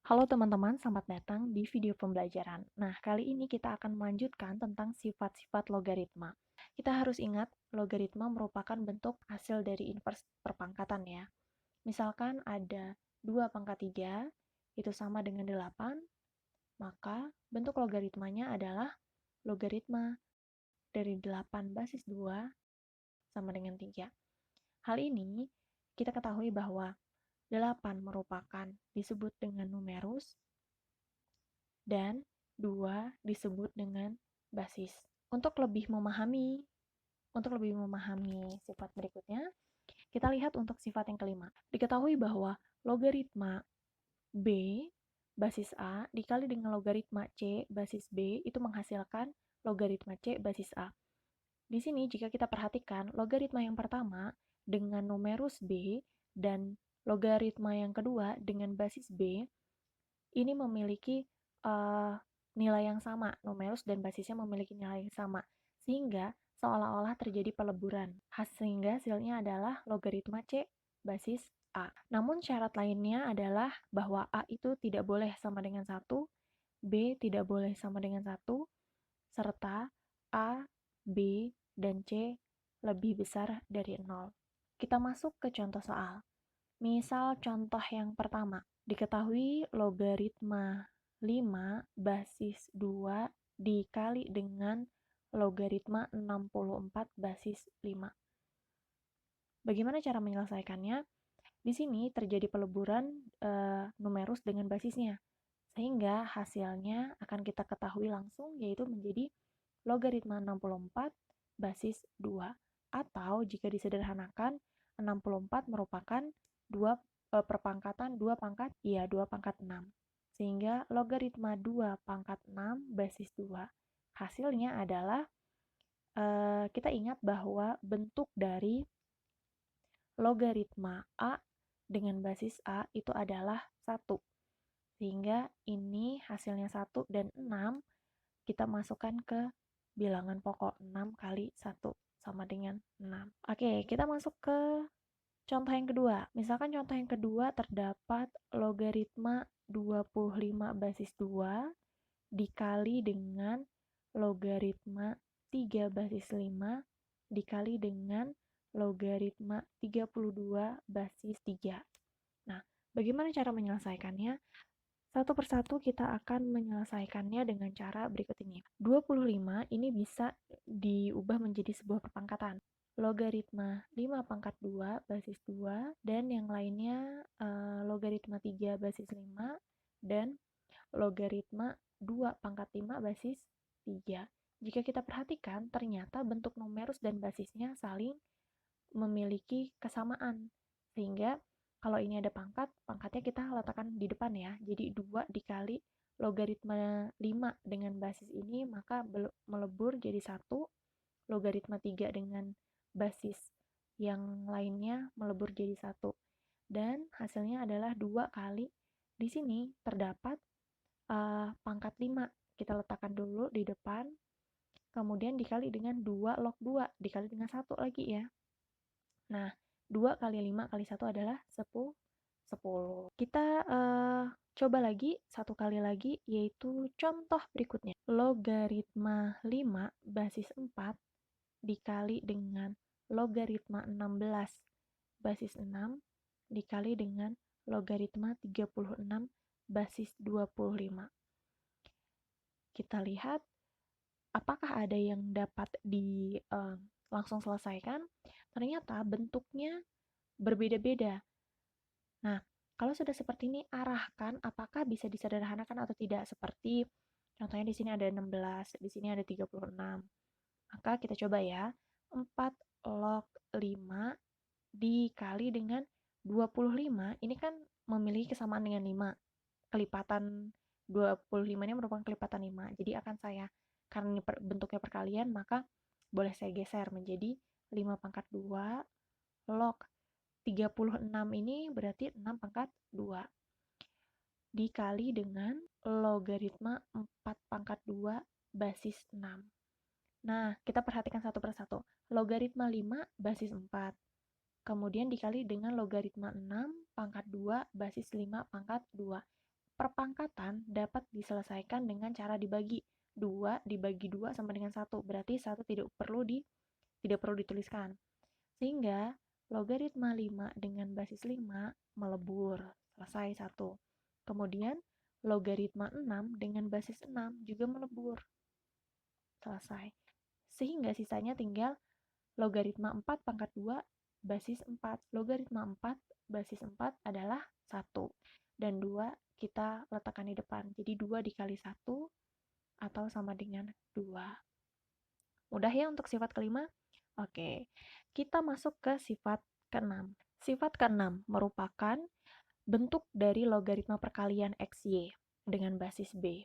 Halo teman-teman, selamat datang di video pembelajaran. Nah, kali ini kita akan melanjutkan tentang sifat-sifat logaritma. Kita harus ingat, logaritma merupakan bentuk hasil dari invers perpangkatan ya. Misalkan ada 2 pangkat 3, itu sama dengan 8, maka bentuk logaritmanya adalah logaritma dari 8 basis 2 sama dengan 3. Hal ini kita ketahui bahwa 8 merupakan disebut dengan numerus, dan 2 disebut dengan basis. Untuk lebih memahami sifat berikutnya, kita lihat untuk sifat yang kelima. Diketahui bahwa logaritma B basis A dikali dengan logaritma C basis B itu menghasilkan logaritma C basis A. Di sini jika kita perhatikan, logaritma yang pertama dengan numerus B dan logaritma yang kedua dengan basis B ini memiliki nilai yang sama, numerus dan basisnya memiliki nilai yang sama, sehingga seolah-olah terjadi peleburan. Sehingga hasilnya adalah logaritma C basis A. Namun syarat lainnya adalah bahwa A itu tidak boleh sama dengan 1, B tidak boleh sama dengan 1, serta A, B, dan C lebih besar dari 0. Kita masuk ke contoh soal. Misal contoh yang pertama, diketahui logaritma 5 basis 2 dikali dengan logaritma 64 basis 5. Bagaimana cara menyelesaikannya? Di sini terjadi peleburan numerus dengan basisnya, sehingga hasilnya akan kita ketahui langsung, yaitu menjadi logaritma 64 basis 2. Atau jika disederhanakan, 64 merupakan 2 perpangkatan 2 pangkat, 2 pangkat 6. Sehingga logaritma 2 pangkat 6 basis 2. Hasilnya adalah, kita ingat bahwa bentuk dari logaritma A dengan basis A itu adalah 1. Sehingga ini hasilnya 1 dan 6 kita masukkan ke bilangan pokok. 6 kali 1 sama dengan 6. Oke, kita masuk ke contoh yang kedua. Misalkan contoh yang kedua terdapat logaritma 25 basis 2 dikali dengan logaritma 3 basis 5 dikali dengan logaritma 32 basis 3. Nah, bagaimana cara menyelesaikannya? Satu persatu kita akan menyelesaikannya dengan cara berikut ini. 25 ini bisa diubah menjadi sebuah perpangkatan. Logaritma 5 pangkat 2 basis 2 dan yang lainnya logaritma 3 basis 5 dan logaritma 2 pangkat 5 basis 3. Jika kita perhatikan, ternyata bentuk numerus dan basisnya saling memiliki kesamaan. Sehingga kalau ini ada pangkat, pangkatnya kita letakkan di depan ya. Jadi 2 dikali logaritma 5 dengan basis ini, maka melebur jadi 1. Logaritma 3 dengan basis yang lainnya melebur jadi 1. Dan hasilnya adalah 2 kali. Di sini terdapat pangkat 5. Kita letakkan dulu di depan, kemudian dikali dengan 2 log 2, dikali dengan 1 lagi ya. Nah, 2 kali 5 kali 1 adalah 10. Kita coba lagi, satu kali lagi, yaitu contoh berikutnya. Logaritma 5 basis 4 dikali dengan logaritma 16 basis 6 dikali dengan logaritma 36 basis 25. Kita lihat apakah ada yang dapat langsung selesaikan. Ternyata bentuknya berbeda-beda. Nah, kalau sudah seperti ini, arahkan apakah bisa disederhanakan atau tidak. Seperti contohnya di sini ada 16, di sini ada 36. Maka kita coba ya. 4 log 5 dikali dengan 25, ini kan memiliki kesamaan dengan 5. Kelipatan 25 ini merupakan kelipatan 5. Jadi karena ini bentuknya perkalian, maka boleh saya geser menjadi 5 pangkat 2 log 36 ini berarti 6 pangkat 2 dikali dengan logaritma 4 pangkat 2 basis 6. Nah, kita perhatikan satu persatu. Logaritma 5 basis 4. Kemudian dikali dengan logaritma 6 pangkat 2 basis 5 pangkat 2. perpangkatan dapat diselesaikan dengan cara dibagi. 2 dibagi 2 sama dengan 1, berarti 1 tidak perlu dituliskan. Sehingga logaritma 5 dengan basis 5 melebur, selesai 1. Kemudian logaritma 6 dengan basis 6 juga melebur, selesai. Sehingga sisanya tinggal logaritma 4 pangkat 2 basis 4. Logaritma 4 basis 4 adalah 1. Dan 2 kita letakkan di depan. Jadi 2 dikali 1 atau sama dengan 2. Mudah ya untuk sifat kelima? Oke, kita masuk ke sifat keenam. Sifat keenam merupakan bentuk dari logaritma perkalian XY dengan basis B.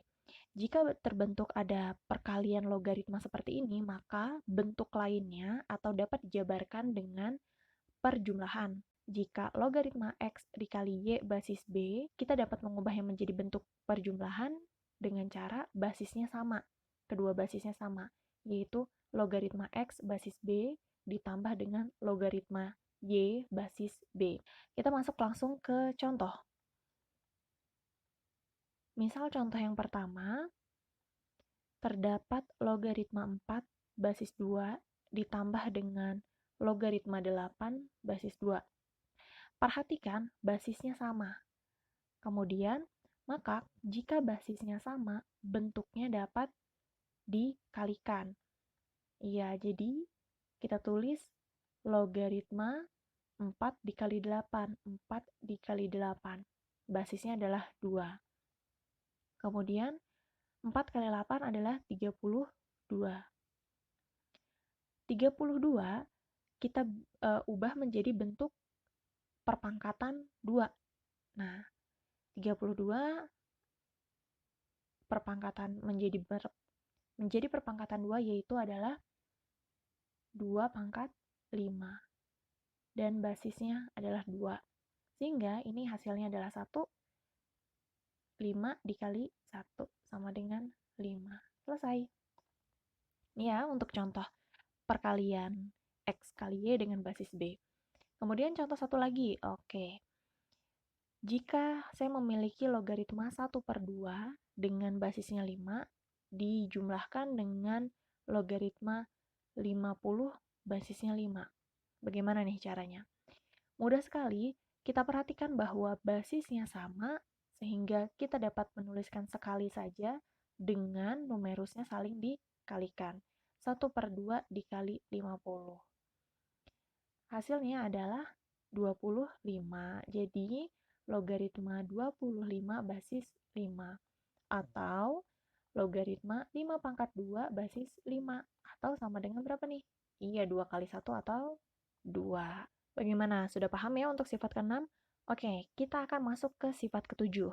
Jika terbentuk ada perkalian logaritma seperti ini, maka bentuk lainnya atau dapat dijabarkan dengan perjumlahan. Jika logaritma X dikali Y basis B, kita dapat mengubahnya menjadi bentuk perjumlahan dengan cara basisnya sama. Kedua basisnya sama, yaitu logaritma X basis B ditambah dengan logaritma Y basis B. Kita masuk langsung ke contoh. Misal contoh yang pertama, terdapat logaritma 4 basis 2 ditambah dengan logaritma 8 basis 2. Perhatikan basisnya sama. Kemudian, maka jika basisnya sama, bentuknya dapat dikalikan. Iya, jadi kita tulis logaritma 4 dikali 8. 4 dikali 8. Basisnya adalah 2. Kemudian, 4 kali 8 adalah 32. 32 kita ubah menjadi bentuk perpangkatan 2. Nah, 32 perpangkatan menjadi perpangkatan 2 yaitu adalah 2 pangkat 5. Dan basisnya adalah 2. Sehingga ini hasilnya adalah 1. 5 dikali 1 sama dengan 5. Selesai. Ini ya untuk contoh perkalian X kali Y dengan basis B. Kemudian contoh satu lagi. Oke. Jika saya memiliki logaritma 1/2 dengan basisnya 5, dijumlahkan dengan logaritma 50 basisnya 5. Bagaimana nih caranya? Mudah sekali, kita perhatikan bahwa basisnya sama, sehingga kita dapat menuliskan sekali saja dengan numerusnya saling dikalikan. 1/2 dikali 50. Hasilnya adalah 25. Jadi, logaritma 25 basis 5. Atau logaritma 5 pangkat 2 basis 5. Atau sama dengan berapa nih? Iya, 2 kali 1 atau 2. Bagaimana? Sudah paham ya untuk sifat ke-6? Oke, kita akan masuk ke sifat ke-7.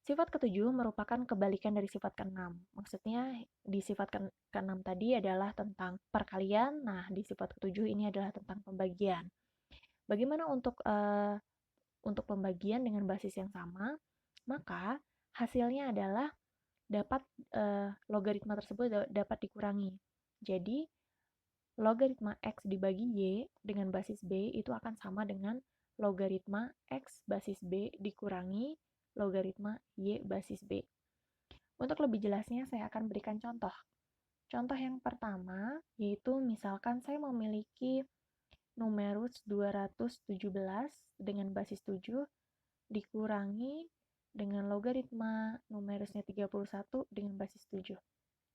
Sifat ke-7 merupakan kebalikan dari sifat ke-6. Maksudnya di sifat ke-6 tadi adalah tentang perkalian, nah di sifat ke-7 ini adalah tentang pembagian. Bagaimana untuk pembagian dengan basis yang sama? Maka hasilnya adalah dapat logaritma tersebut dapat dikurangi. Jadi logaritma X dibagi Y dengan basis B itu akan sama dengan logaritma X basis B dikurangi logaritma Y basis B. Untuk lebih jelasnya, saya akan berikan contoh. Contoh yang pertama, yaitu misalkan saya memiliki numerus 217 dengan basis 7 dikurangi dengan logaritma numerusnya 31 dengan basis 7.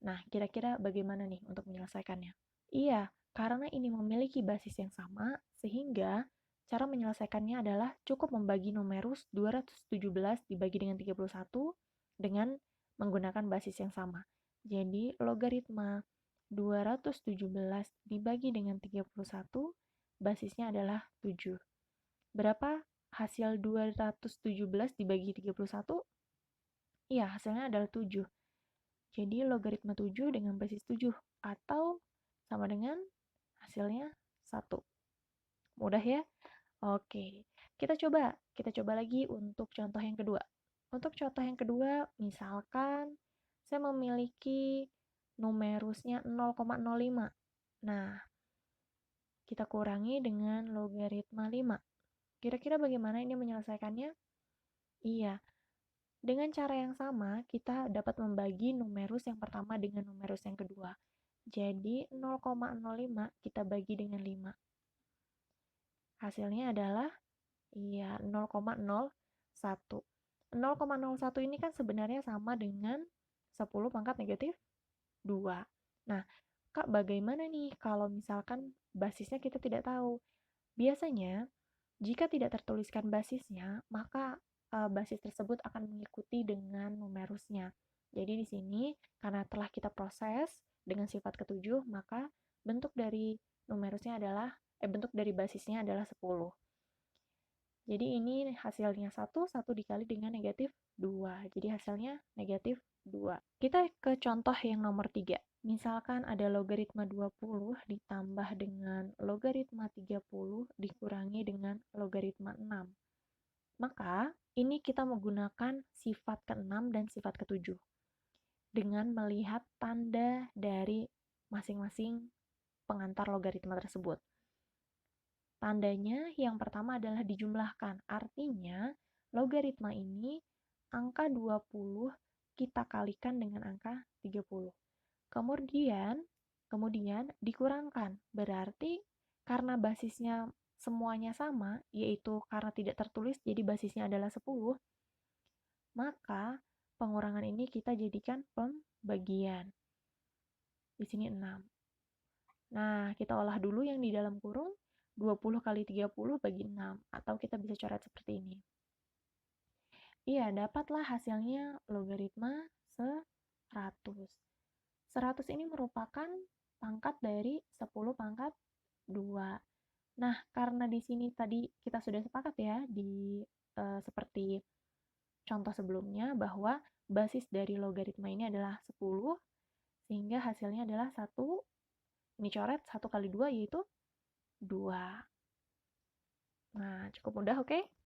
Nah, kira-kira bagaimana nih untuk menyelesaikannya? Iya, karena ini memiliki basis yang sama, sehingga cara menyelesaikannya adalah cukup membagi numerus 217 dibagi dengan 31 dengan menggunakan basis yang sama. Jadi, logaritma 217 dibagi dengan 31, basisnya adalah 7. Berapa hasil 217 dibagi 31? Iya, hasilnya adalah 7. Jadi, logaritma 7 dengan basis 7 atau sama dengan hasilnya 1. Mudah ya? Oke, kita coba lagi untuk contoh yang kedua. Untuk contoh yang kedua, misalkan saya memiliki numerusnya 0,05. Nah, kita kurangi dengan logaritma 5. Kira-kira bagaimana ini menyelesaikannya? Iya, Dengan cara yang sama, kita dapat membagi numerus yang pertama dengan numerus yang kedua. Jadi 0,05 kita bagi dengan 5. Hasilnya adalah iya 0,01. 0,01 ini kan sebenarnya sama dengan 10 pangkat negatif 2. Nah, Kak, bagaimana nih kalau misalkan basisnya kita tidak tahu? Biasanya, jika tidak tertuliskan basisnya, maka basis tersebut akan mengikuti dengan numerusnya. Jadi di sini, karena telah kita proses dengan sifat ketujuh, maka bentuk dari numerusnya adalah, bentuk dari basisnya adalah 10. Jadi ini hasilnya 1 dikali dengan negatif 2. Jadi hasilnya negatif 2. Kita ke contoh yang nomor 3. Misalkan ada logaritma 20 ditambah dengan logaritma 30 dikurangi dengan logaritma 6. Maka ini kita menggunakan sifat ke-6 dan sifat ke-7 dengan melihat tanda dari masing-masing pengantar logaritma tersebut. Tandanya yang pertama adalah dijumlahkan. Artinya, logaritma ini angka 20 kita kalikan dengan angka 30. Kemudian dikurangkan. Berarti karena basisnya semuanya sama, yaitu karena tidak tertulis jadi basisnya adalah 10, maka pengurangan ini kita jadikan pembagian. Di sini 6. Nah, kita olah dulu yang di dalam kurung 20 kali 30 bagi 6. Atau kita bisa coret seperti ini. Iya, dapatlah hasilnya logaritma 100. 100 ini merupakan pangkat dari 10 pangkat 2. Nah, karena di sini tadi kita sudah sepakat ya, seperti contoh sebelumnya, bahwa basis dari logaritma ini adalah 10, sehingga hasilnya adalah 1. Ini coret 1 kali 2 yaitu 2. Nah, cukup mudah, oke?